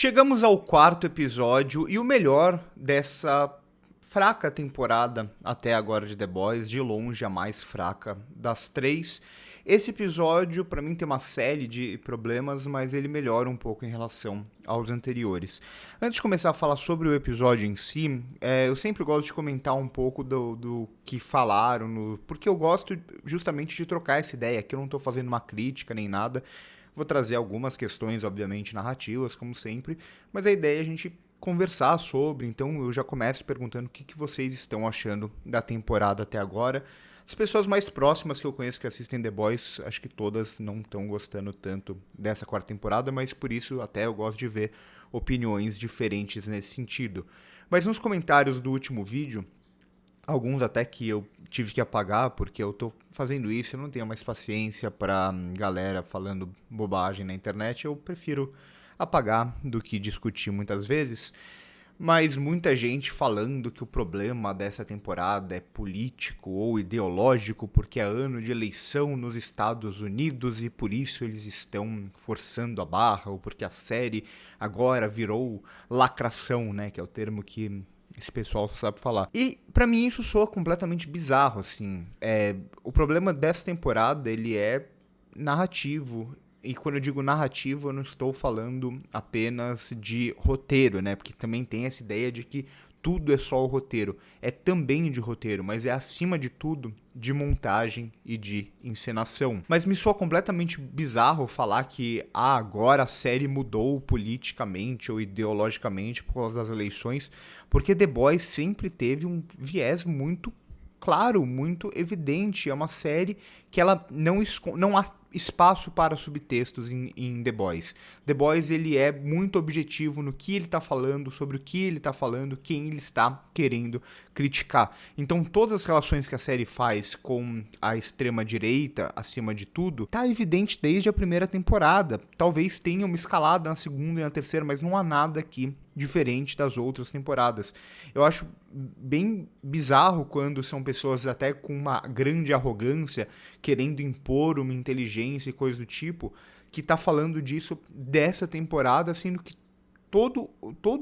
Chegamos ao quarto episódio e o melhor dessa fraca temporada até agora de The Boys, de longe a mais fraca das três. Esse episódio, pra mim, tem uma série de problemas, mas ele melhora um pouco em relação aos anteriores. Antes de começar a falar sobre o episódio em si, eu sempre gosto de comentar um pouco do que falaram, porque eu gosto justamente de trocar essa ideia, que eu não tô fazendo uma crítica nem nada. Vou trazer algumas questões, obviamente, narrativas, como sempre, mas a ideia é a gente conversar sobre, então eu já começo perguntando o que vocês estão achando da temporada até agora. As pessoas mais próximas que eu conheço que assistem The Boys, acho que todas não estão gostando tanto dessa quarta temporada, mas por isso até eu gosto de ver opiniões diferentes nesse sentido. Mas nos comentários do último vídeo, alguns até que eu tive que apagar, porque eu tô fazendo isso, eu não tenho mais paciência pra galera falando bobagem na internet, eu prefiro apagar do que discutir muitas vezes. Mas muita gente falando que o problema dessa temporada é político ou ideológico, porque é ano de eleição nos Estados Unidos e por isso eles estão forçando a barra, ou porque a série agora virou lacração, né, que é o termo que esse pessoal só sabe falar. E pra mim isso soa completamente bizarro, assim. O problema dessa temporada, ele é narrativo. E quando eu digo narrativo, eu não estou falando apenas de roteiro, né? Porque também tem essa ideia de que tudo é só o roteiro. É também de roteiro, mas é acima de tudo de montagem e de encenação. Mas me soa completamente bizarro falar que agora a série mudou politicamente ou ideologicamente por causa das eleições, porque The Boys sempre teve um viés muito claro, muito evidente. É uma série que ela não há espaço para subtextos em The Boys. The Boys, ele é muito objetivo no que ele está falando, sobre o que ele está falando, quem ele está querendo criticar. Então, todas as relações que a série faz com a extrema-direita, acima de tudo, tá evidente desde a primeira temporada. Talvez tenha uma escalada na segunda e na terceira, mas não há nada aqui diferente das outras temporadas. Eu acho bem bizarro quando são pessoas até com uma grande arrogância, querendo impor uma inteligência e coisa do tipo, que tá falando disso dessa temporada, sendo que todo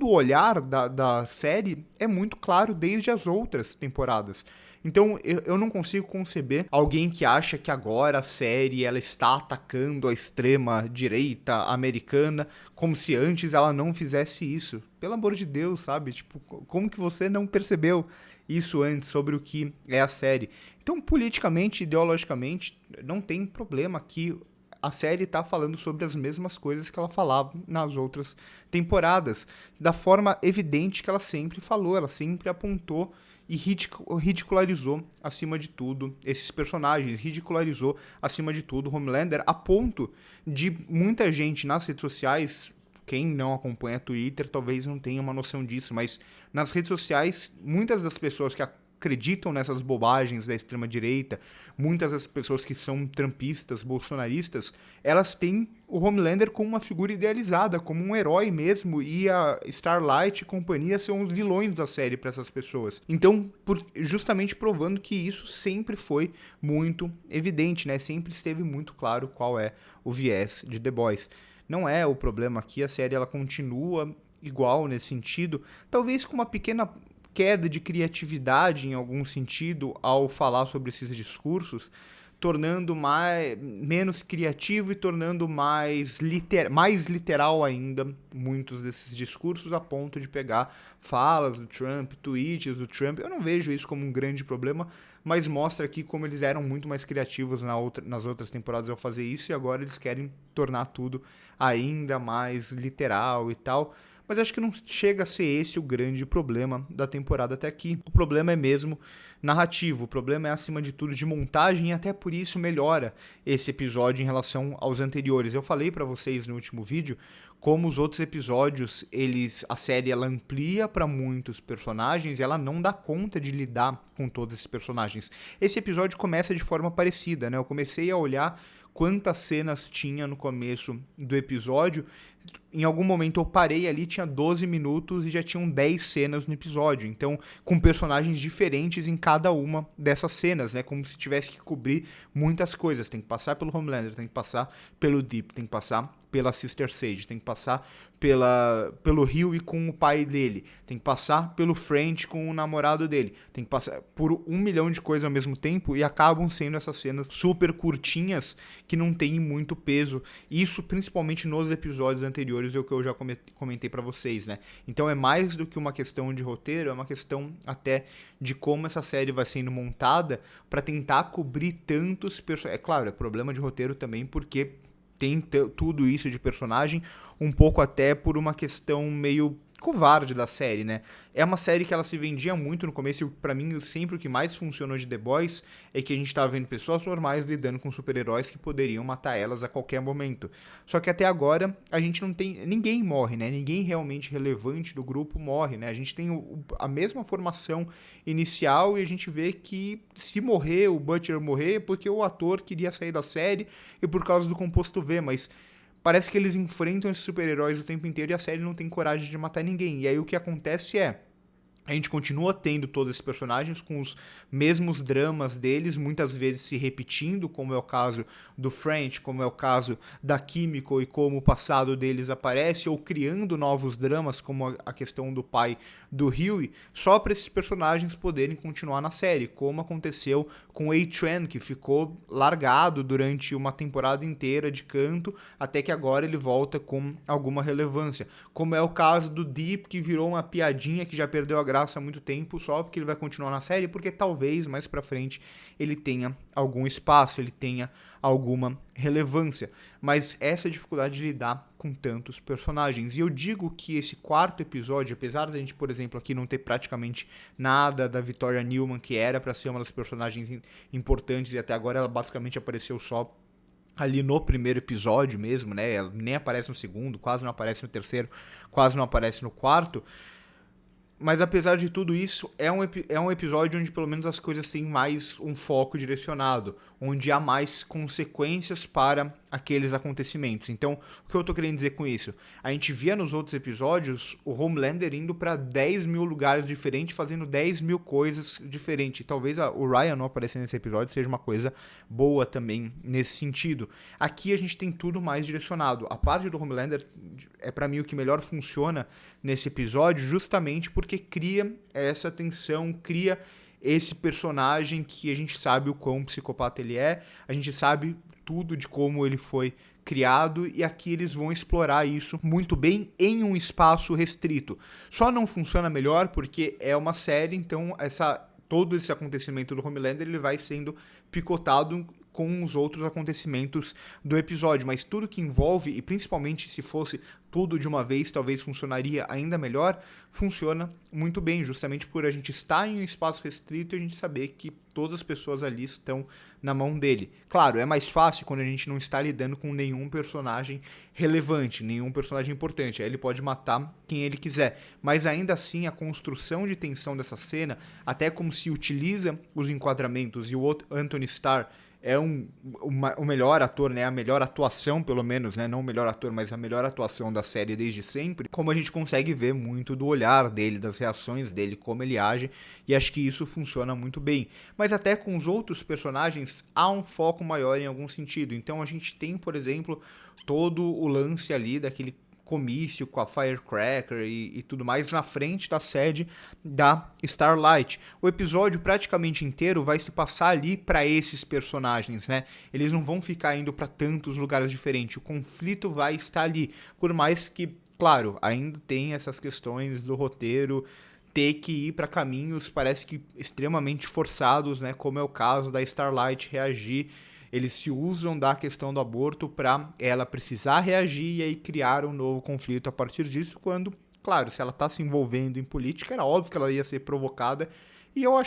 o olhar da série é muito claro desde as outras temporadas. Então, eu não consigo conceber alguém que acha que agora a série ela está atacando a extrema-direita americana como se antes ela não fizesse isso. Pelo amor de Deus, sabe? Tipo, como que você não percebeu isso antes sobre o que é a série? Então, politicamente, ideologicamente, não tem problema que a série tá falando sobre as mesmas coisas que ela falava nas outras temporadas, da forma evidente que ela sempre falou, ela sempre apontou e ridicularizou, acima de tudo, esses personagens, ridicularizou, acima de tudo, Homelander, a ponto de muita gente nas redes sociais, quem não acompanha Twitter talvez não tenha uma noção disso, mas nas redes sociais, muitas das pessoas que acreditam nessas bobagens da extrema-direita, muitas das pessoas que são trumpistas, bolsonaristas, elas têm o Homelander como uma figura idealizada, como um herói mesmo, e a Starlight e companhia são os vilões da série para essas pessoas. Então, justamente provando que isso sempre foi muito evidente, né? Sempre esteve muito claro qual é o viés de The Boys. Não é o problema aqui, a série ela continua igual nesse sentido, talvez com uma pequena queda de criatividade em algum sentido ao falar sobre esses discursos, tornando menos criativo e tornando mais literal ainda muitos desses discursos, a ponto de pegar falas do Trump, tweets do Trump. Eu não vejo isso como um grande problema, mas mostra aqui como eles eram muito mais criativos nas outras temporadas ao fazer isso, e agora eles querem tornar tudo ainda mais literal e tal. Mas acho que não chega a ser esse o grande problema da temporada até aqui. O problema é mesmo narrativo, o problema é, acima de tudo, de montagem, e até por isso melhora esse episódio em relação aos anteriores. Eu falei pra vocês no último vídeo como os outros episódios, a série ela amplia pra muitos personagens e ela não dá conta de lidar com todos esses personagens. Esse episódio começa de forma parecida, né? Eu comecei a olhar quantas cenas tinha no começo do episódio. Em algum momento eu parei ali, tinha 12 minutos e já tinham 10 cenas no episódio. Então, com personagens diferentes em cada uma dessas cenas, né? Como se tivesse que cobrir muitas coisas. Tem que passar pelo Homelander, tem que passar pelo Deep, tem que passar pela Sister Sage, tem que passar pelo Hughie com o pai dele, tem que passar pelo French com o namorado dele, tem que passar por 1 milhão de coisas ao mesmo tempo e acabam sendo essas cenas super curtinhas que não têm muito peso. Isso principalmente nos episódios anteriores, é o que eu já comentei pra vocês, né? Então é mais do que uma questão de roteiro, é uma questão até de como essa série vai sendo montada pra tentar cobrir tantos personagens. É claro, é problema de roteiro também, porque tem tudo isso de personagem, um pouco até por uma questão meio covarde da série, né? É uma série que ela se vendia muito no começo, e pra mim sempre o que mais funcionou de The Boys é que a gente tava vendo pessoas normais lidando com super-heróis que poderiam matar elas a qualquer momento. Só que até agora a gente não tem... ninguém morre, né? Ninguém realmente relevante do grupo morre, né? A gente tem a mesma formação inicial e a gente vê que se morrer, o Butcher morrer, é porque o ator queria sair da série e por causa do composto V, mas parece que eles enfrentam esses super-heróis o tempo inteiro e a série não tem coragem de matar ninguém. E aí o que acontece é... a gente continua tendo todos esses personagens com os mesmos dramas deles, muitas vezes se repetindo, como é o caso do French, como é o caso da Kimiko e como o passado deles aparece, ou criando novos dramas, como a questão do pai do Hughie, só para esses personagens poderem continuar na série, como aconteceu com A-Tran, que ficou largado durante uma temporada inteira de canto, até que agora ele volta com alguma relevância. Como é o caso do Deep, que virou uma piadinha que já perdeu a graça há muito tempo, só porque ele vai continuar na série, porque talvez mais pra frente ele tenha algum espaço, ele tenha alguma relevância. Mas essa é a dificuldade de lidar com tantos personagens. E eu digo que esse quarto episódio, apesar da gente, por exemplo, aqui não ter praticamente nada da Victoria Newman, que era pra ser uma das personagens importantes, e até agora ela basicamente apareceu só ali no primeiro episódio mesmo, né? Ela nem aparece no segundo, quase não aparece no terceiro, quase não aparece no quarto. Mas apesar de tudo isso, é um episódio onde pelo menos as coisas têm mais um foco direcionado, onde há mais consequências para aqueles acontecimentos. Então, o que eu tô querendo dizer com isso? A gente via nos outros episódios o Homelander indo para 10 mil lugares diferentes, fazendo 10 mil coisas diferentes. Talvez o Ryan não aparecendo nesse episódio seja uma coisa boa também nesse sentido. Aqui a gente tem tudo mais direcionado. A parte do Homelander é para mim o que melhor funciona nesse episódio, justamente porque cria essa tensão, cria esse personagem que a gente sabe o quão psicopata ele é, a gente sabe tudo de como ele foi criado, e aqui eles vão explorar isso muito bem em um espaço restrito. Só não funciona melhor porque é uma série, então todo esse acontecimento do Homelander ele vai sendo picotado com os outros acontecimentos do episódio, mas tudo que envolve, e principalmente se fosse tudo de uma vez, talvez funcionaria ainda melhor, funciona muito bem, justamente por a gente estar em um espaço restrito e a gente saber que todas as pessoas ali estão na mão dele. Claro, é mais fácil quando a gente não está lidando com nenhum personagem relevante, nenhum personagem importante, aí ele pode matar quem ele quiser, mas ainda assim a construção de tensão dessa cena, até como se utiliza os enquadramentos, e o Anthony Starr é o melhor ator, né? A melhor atuação, pelo menos, né? Não o melhor ator, mas a melhor atuação da série desde sempre. Como a gente consegue ver muito do olhar dele, das reações dele, como ele age, e acho que isso funciona muito bem. Mas até com os outros personagens, há um foco maior em algum sentido. Então a gente tem, por exemplo, todo o lance ali daquele comício com a Firecracker e tudo mais na frente da sede da Starlight. O episódio praticamente inteiro vai se passar ali para esses personagens, né? Eles não vão ficar indo para tantos lugares diferentes. O conflito vai estar ali, por mais que, claro, ainda tem essas questões do roteiro ter que ir para caminhos, parece que extremamente forçados, né? Como é o caso da Starlight reagir. Eles se usam da questão do aborto para ela precisar reagir e aí criar um novo conflito a partir disso, quando, claro, se ela está se envolvendo em política, era óbvio que ela ia ser provocada, e eu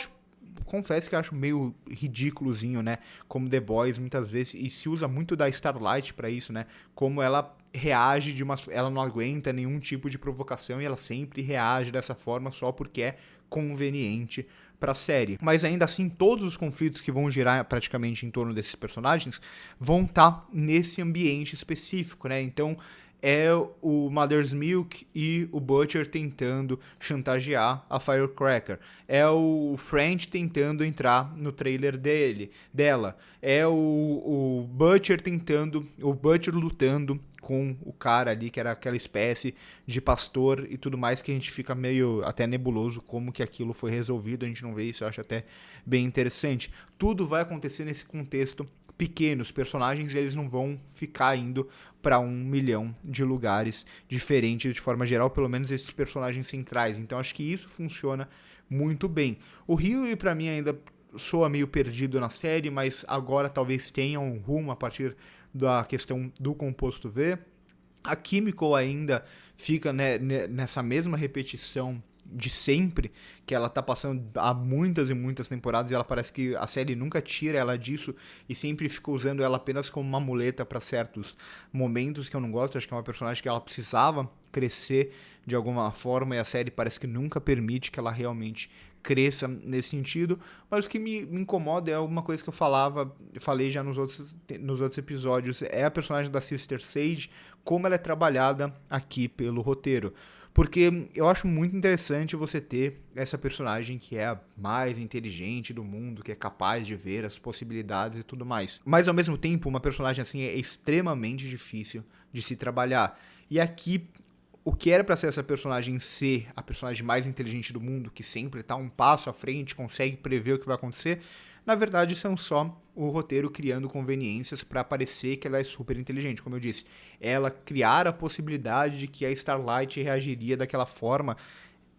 confesso que eu acho meio ridículozinho, né, como The Boys muitas vezes, e se usa muito da Starlight para isso, né, como ela reage ela não aguenta nenhum tipo de provocação e ela sempre reage dessa forma só porque é conveniente para a série. Mas ainda assim, todos os conflitos que vão girar praticamente em torno desses personagens vão estar nesse ambiente específico, né? Então, é o Mother's Milk e o Butcher tentando chantagear a Firecracker. É o French tentando entrar no trailer dela. É o Butcher lutando com o cara ali, que era aquela espécie de pastor e tudo mais, que a gente fica meio até nebuloso como que aquilo foi resolvido, a gente não vê isso, eu acho até bem interessante. Tudo vai acontecer nesse contexto pequeno, os personagens eles não vão ficar indo para 1 milhão de lugares diferentes de forma geral, pelo menos esses personagens centrais, então acho que isso funciona muito bem. O Hughie para mim ainda soa meio perdido na série, mas agora talvez tenha um rumo a partir da questão do composto V. A Kimiko ainda fica, né, nessa mesma repetição de sempre, que ela tá passando há muitas e muitas temporadas, e ela parece que a série nunca tira ela disso e sempre fica usando ela apenas como uma muleta para certos momentos que eu não gosto. Acho que é uma personagem que ela precisava crescer de alguma forma e a série parece que nunca permite que ela realmente cresça nesse sentido, mas o que me incomoda é alguma coisa que eu falei já nos outros episódios, é a personagem da Sister Sage, como ela é trabalhada aqui pelo roteiro. Porque eu acho muito interessante você ter essa personagem que é a mais inteligente do mundo, que é capaz de ver as possibilidades e tudo mais. Mas ao mesmo tempo, uma personagem assim é extremamente difícil de se trabalhar. E aqui, o que era pra ser essa personagem ser a personagem mais inteligente do mundo, que sempre tá um passo à frente, consegue prever o que vai acontecer, na verdade são só o roteiro criando conveniências para parecer que ela é super inteligente. Como eu disse, ela criar a possibilidade de que a Starlight reagiria daquela forma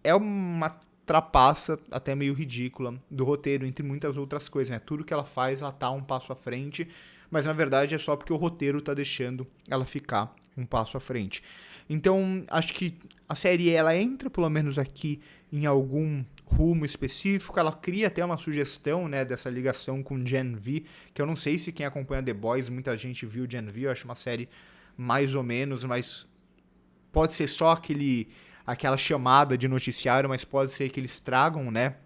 é uma trapaça até meio ridícula do roteiro, entre muitas outras coisas, né? Tudo que ela faz, ela tá um passo à frente, mas na verdade é só porque o roteiro tá deixando ela ficar um passo à frente. Então, acho que a série, ela entra pelo menos aqui em algum rumo específico, ela cria até uma sugestão, né, dessa ligação com Gen V, que eu não sei se quem acompanha The Boys, muita gente viu Gen V, eu acho uma série mais ou menos, mas pode ser só aquela chamada de noticiário, mas pode ser que eles tragam, né,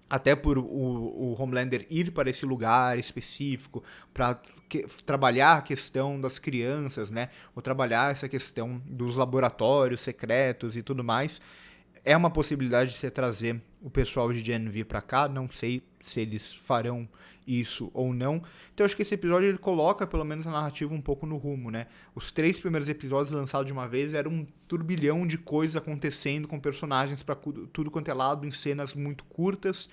até por o Homelander ir para esse lugar específico, para trabalhar a questão das crianças, né, ou trabalhar essa questão dos laboratórios secretos e tudo mais. É uma possibilidade de você trazer o pessoal de Gen V pra cá, não sei se eles farão isso ou não. Então acho que esse episódio ele coloca pelo menos a narrativa um pouco no rumo, né? Os 3 primeiros episódios lançados de uma vez eram um turbilhão de coisas acontecendo com personagens pra tudo quanto é lado, em cenas muito curtas.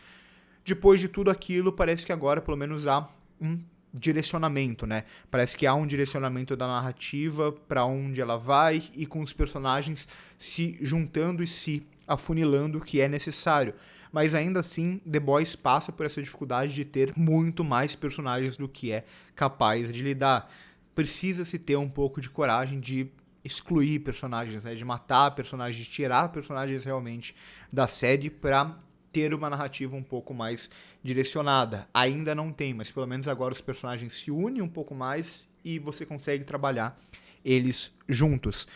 Depois de tudo aquilo, parece que agora pelo menos há um direcionamento, né? Parece que há um direcionamento da narrativa para onde ela vai e com os personagens se juntando e se afunilando o que é necessário. Mas ainda assim, The Boys passa por essa dificuldade de ter muito mais personagens do que é capaz de lidar. Precisa-se ter um pouco de coragem de excluir personagens, né? De matar personagens, de tirar personagens realmente da série para ter uma narrativa um pouco mais direcionada. Ainda não tem, mas pelo menos agora os personagens se unem um pouco mais e você consegue trabalhar eles juntos.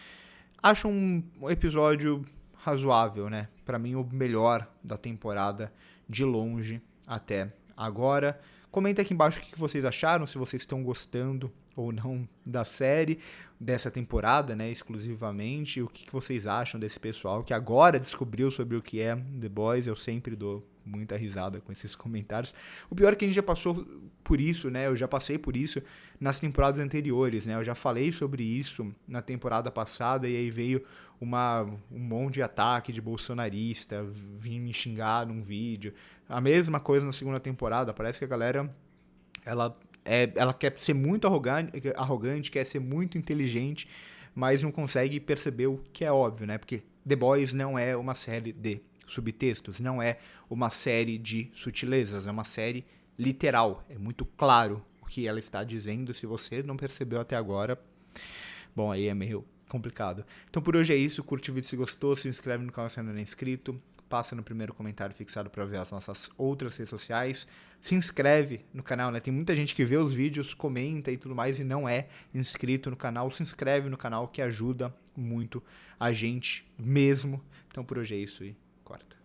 Acho um episódio razoável, né? Pra mim, o melhor da temporada, de longe até agora. Comenta aqui embaixo o que vocês acharam, se vocês estão gostando ou não da série, dessa temporada, né, exclusivamente. O que vocês acham desse pessoal que agora descobriu sobre o que é The Boys. Eu sempre dou muita risada com esses comentários. O pior é que a gente já passou por isso, né? Eu já passei por isso nas temporadas anteriores, né? Eu já falei sobre isso na temporada passada e aí veio um monte de ataque de bolsonarista, vim me xingar num vídeo. A mesma coisa na segunda temporada. Parece que a galera ela quer ser muito arrogante, quer ser muito inteligente, mas não consegue perceber o que é óbvio, né? Porque The Boys não é uma série de subtextos, não é uma série de sutilezas, é uma série literal. É muito claro o que ela está dizendo. Se você não percebeu até agora, bom, aí é meio complicado. Então por hoje é isso. Curte o vídeo se gostou, se inscreve no canal se ainda não é inscrito. Passa no primeiro comentário fixado para ver as nossas outras redes sociais. Se inscreve no canal, né? Tem muita gente que vê os vídeos, comenta e tudo mais e não é inscrito no canal. Se inscreve no canal que ajuda muito a gente mesmo. Então por hoje é isso e corta.